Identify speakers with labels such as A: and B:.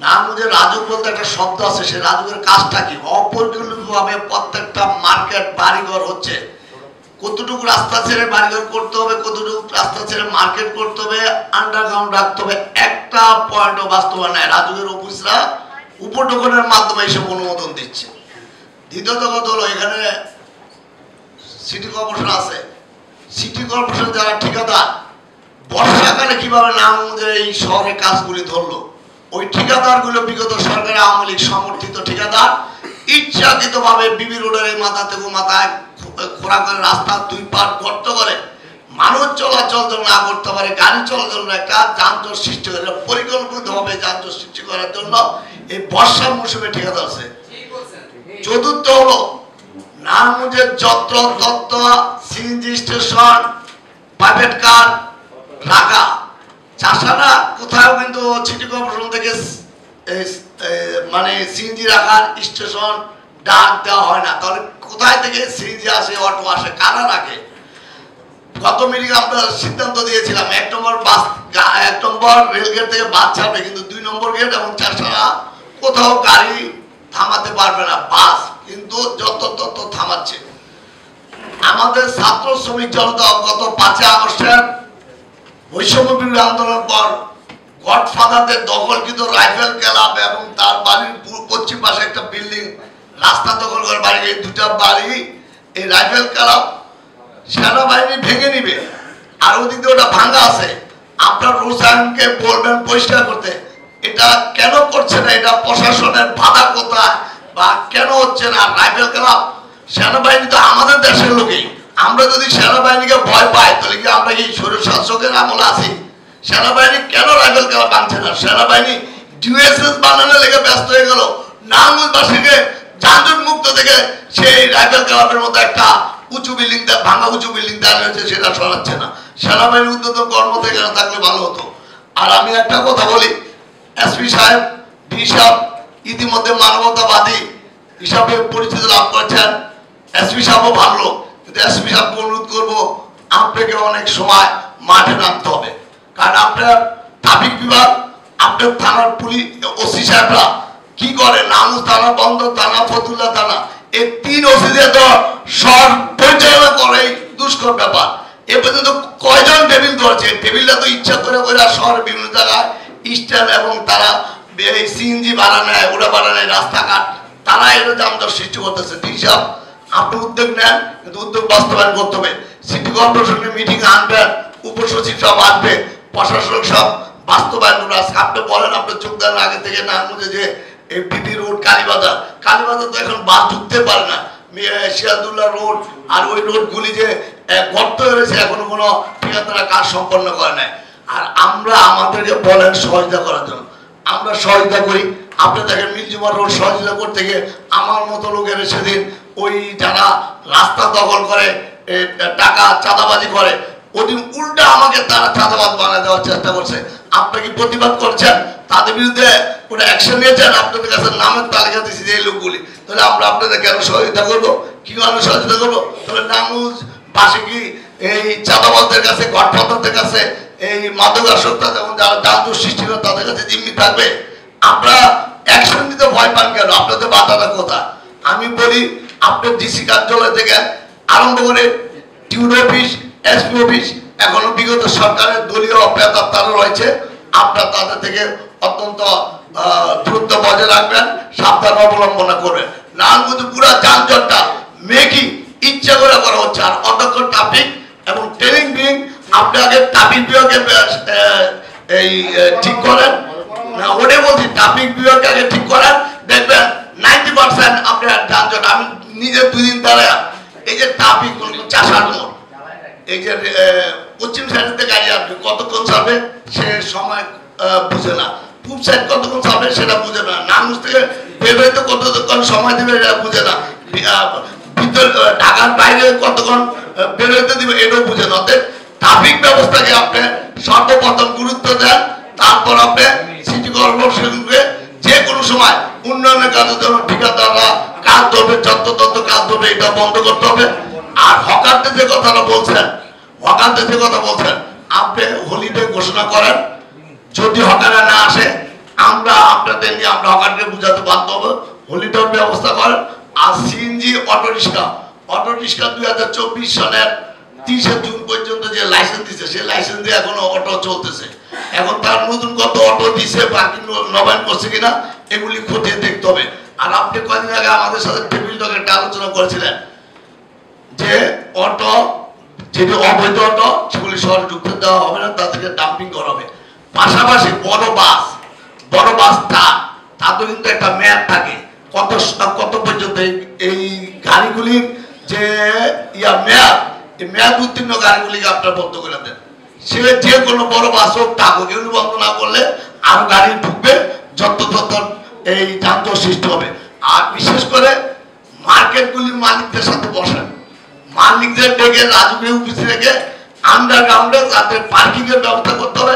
A: নারায়ণগঞ্জে রাজুক বলতে একটা শব্দ আছে, সে রাজুকের কাজটা কি? অপরিকল্পিতভাবে প্রত্যেকটা মার্কেট বাড়িঘর হচ্ছে। কতটুকু রাস্তা ছেড়ে বাড়িঘর করতে হবে, কতটুকু রাস্তা ছেড়ে মার্কেট করতে হবে, আন্ডারগ্রাউন্ড রাখতে হবে, একটা পয়েন্টও বাস্তবায়ন নাই। রাজুকের অফিসরা উপটোকনের মাধ্যমে এসব অনুমোদন দিচ্ছে। দ্বিতীয়ত কথা হলো, এখানে সিটি কর্পোরেশন আছে, সিটি কর্পোরেশন যারা ঠিকাদার, বর্ষাকালে কিভাবে নারায়ণগঞ্জের এই শহরে কাজগুলি ধরলো, ওই ঠিকাদারগুলো বিগত সরকারের আওয়ামী লীগ সমর্থিত ঠিকাদার ইচ্ছাকৃতভাবে বিবি রোডের এই মাথা থেকে মাথায় খোঁড়া করে রাস্তা দুই পার গর্ত করে মানুষ চলাচল না করতে পারে, গাড়ি চলাচল না, একটা যানজট সৃষ্টি করে, পরিকল্পিতভাবে যানজট সৃষ্টি করার জন্য এই বর্ষার মৌসুমে ঠিকাদার আছে। চতুর্থ হলো, নারায়ণগঞ্জের যত্র তত্ত্ব সিএনজি স্টেশন, প্রাইভেট কার রাখা, চাষারা কোথাও কিন্তু সিটি কর্পোরেশন থেকে মানে সিএনজি রাখার স্টেশন ডাক দেওয়া হয় না। তাহলে কোথায় থেকে সিএনজি আসে, অটো আসে, কারা রাখে? গত মিটিং আমরা সিদ্ধান্ত দিয়েছিলাম 1 নম্বর বাস, 1 নম্বর রেলগেট থেকে বাস ছাড়বে, কিন্তু 2 নম্বর গেট এবং চাষারা কোথাও গাড়ি থামাতে পারবে না, বাস কিন্তু যত তত থামাচ্ছে। আমাদের ছাত্র শ্রমিক জনতা গত 5 আগস্টের বৈষম্য বিরোধী আন্দোলনের পর গডফাদারদের দখলকৃত রাইফেল ক্লাব এবং তার বাড়ির পশ্চিম পাশে একটা বিল্ডিং রাস্তা দখল করে বাড়ি, এই দুটা বাড়ি এই রাইফেল ক্লাব সেনাবাহিনী ভেঙে নিবে, আর ওদিকে ওটা ভাঙা আছে। আপনার রোসানকে বলবেন পরিষ্কার করতে, এটা কেন করছে না, এটা প্রশাসনের বাধা কোথায় বা কেন হচ্ছে না? রাইফেল ক্লাব সেনাবাহিনী তো আমাদের দেশের লোকেই, আমরা যদি সেনাবাহিনীকে ভয় পাই তাহলে কি আমরা কি স্বৈর শাসকের আমলে আছি? সেনাবাহিনী কেন রাইফেল ক্লাব ভাঙছে না? সেনাবাহিনী ডিএসএস বানানোর লেগে ব্যস্ত হয়ে গেল, নারায়ণগঞ্জবাসীকে যানজট মুক্ত থেকে সেই রাইফেল ক্লাবের মতো একটা উঁচু বিল্ডিং, ভাঙা উঁচু বিল্ডিং দাঁড়িয়ে রয়েছে, সেটা সরাচ্ছে না। সেনাবাহিনীর উদ্যত কর্ম থেকে থাকলে ভালো হতো। আর আমি একটা কথা বলি, এসপি সাহেব, ডি সাহেব ইতিমধ্যে মানবতাবাদী হিসাবে পরিচিতি লাভ করেছেন, এসপি সাহেবও ভালো, কিন্তু এসপি সাহেবকে অনুরোধ করবো, আপনাকে অনেক সময় মাঠে নামতে হবে। কারণ আপনার ট্রাফিক বিভাগ, আপনার থানার পুলিশ ওসি সাহেবরা কি করে, নারায়ণগঞ্জ থানা, বন্দর থানা, ফতুল্লা থানা, এই 3 ওসি দিয়ে তো শহর পরিচালনা করে, দুষ্কর ব্যাপার। এ পর্যন্ত কয়জন টেবিল ধরেছে? টেবিলটা তো ইচ্ছা করে শহরের বিভিন্ন জায়গায় স্ট্যান্ড এবং তারা সিএনজি ভাড়া নেয়, ওরা ভাড়া নেয়, রাস্তাঘাট, তারা এটা যানজট সৃষ্টি করতেছে। হিসাব আপনি উদ্যোগ নেন, কিন্তু উদ্যোগ বাস্তবায়ন করতে হবে। সিটি কর্পোরেশনের মিটিং আনবেন, উপসচিব সব আসবে, প্রশাসক সব বাস্তবায়ন করবে। আপনি বলেন, আপনি যোগদানের আগে থেকে নারায়ণগঞ্জে যে এই বিবি রোড, কালীবাজার তো এখন বাস ঢুকতে পারে না, সিরাজুল্লাহ রোড আর ওই রোডগুলি যে গর্ত হয়েছে, এখনো কোনো ঠিকাদাররা কাজ সম্পন্ন করে নাই। আর আমরা আমাদেরকে বলেন সহযোগিতা করার জন্য, আমরা সহযোগিতা করি। আপনি দেখেন মিলজুমার রোড সহযোগিতা করতে গিয়ে আমার মতো লোকের সেদিন ওই যারা রাস্তা দখল করে, টাকা চাঁদাবাজি করে, ওদিন উল্টা আমাকে তারা চাঁদাবাজ বানিয়ে দেওয়ার চেষ্টা করছে। আপনি কি প্রতিবাদ করছেন? তাদের বিরুদ্ধে কোনো অ্যাকশন নিয়েছেন? আপনাদের কাছে নামের তালিকা দিচ্ছি যে এই লোকগুলি, তাহলে আমরা আপনাদের কেন সহযোগিতা করবো? কি কারণে সহযোগিতা করবো? তাহলে নারায়ণগঞ্জ বাসে কি এই চাঁদাবাজদের কাছে, গডফাদারদের কাছে, এই মাদকাসক্ত যেমন যারা যানজট সৃষ্টি করে তাদের কাছে জিম্মি থাকবে? আমরা অ্যাকশন নিতে ভয় পান কেন? আপনাদের বাধাটা কোথায়? আমি বলি, আপনার ডিসি কার্যালয় থেকে আরম্ভ করে টিউন অফিস, এসপি অফিস, এখনো বিগত সরকারের দলীয় অপ্রেতার তারা রয়েছে, আপনার তাদের থেকে অত্যন্ত দ্রুত বজায় রাখবেন, সাবধান অবলম্বন করবেন। নারায়ণগঞ্জ পুরো যানজটটা মেকি ইচ্ছা করে করা হচ্ছে। আর অধ্যক্ষ ট্রাফিক এবং ট্রেনিং বিং, আপনি আগে ট্রাফিক বিভাগে এই ঠিক করেন না, ওটাই বলছি, ট্রাফিক বিভাগকে আগে ঠিক করেন, দেখবেন 90% আপনার যানজট। আমি নিজে 2 দিন ধরে এই যে ট্রাফিক চাষার মোড়, এই যে পশ্চিম সাইডে গাড়ি আসবে, কতক্ষণ ছাড়বে সে সময় বুঝে না, পূব সাইড কতক্ষণ ছাড়বে সেটা বুঝে না, নারায়ণগঞ্জ থেকে বের হইতে কতক্ষণ সময় দেবে এটা বুঝে না, ভিতর ঢাকার বাইরে কতক্ষণ বের হইতে দিবে এটাও বুঝে না। অতএব ট্রাফিক ব্যবস্থাকে আপনি সর্বপ্রথম গুরুত্ব দেন, তারপর আপনি সিটি কর্পোরেশনকে যে কোনো সময় উন্নয়নের কাজের জন্য ঠিকাদাররা কাজ ধরবে, যত্রতত্র কাজ ধরবে, এটা বন্ধ করতে হবে। আর হকারদের যে কথাটা বলছেন, আপনি হলিডে ঘোষণা করেন, যদি হকাররা না আসে আমরা আপনাদের নিয়ে আমরা হকারকে বুঝাতে বাধ্য হবো, হলিডের ব্যবস্থা করেন। আর সিএনজি অটো রিক্সা 2024 সালের 30 জুন পর্যন্ত যে লাইসেন্স দিচ্ছে সেই লাইসেন্স দিয়ে এখনো অটো চলতেছে। এখন তার নতুন কত অটো দিচ্ছে বাকি নবায়ন করছে কিনা এগুলি খতিয়ে দেখতে হবে। আর আপনি কয়েকদিন আগে আমাদের সাথে টেবিল টকে একটা আলোচনা করেছিলেন যে অটো যেটি অবৈধ অটো সেগুলি শহরে ঢুকতে দেওয়া হবে না, তাদেরকে ডাম্পিং করা হবে। পাশাপাশি বড় বাস তাদের কিন্তু একটা মেয়াদ থাকে, কত পর্যন্ত এই গাড়িগুলির যে মেয়াদ, এই মেয়াদ উত্তীর্ণ গাড়িগুলিকে আপনারা বন্ধ করে দেন। সে যে কোনো বড় বাস হোক টাকুক, এগুলি বন্ধ না করলে আরো গাড়ি ঢুকবে, যত এই যানজট সৃষ্টি হবে। আর বিশেষ করে মার্কেটগুলির মালিকদের সাথে বসেন, মালিকদের ডেকে রাজুকে অফিসে রেখে আন্ডারগ্রাউন্ডে তাদের পার্কিং এর ব্যবস্থা করতে হবে।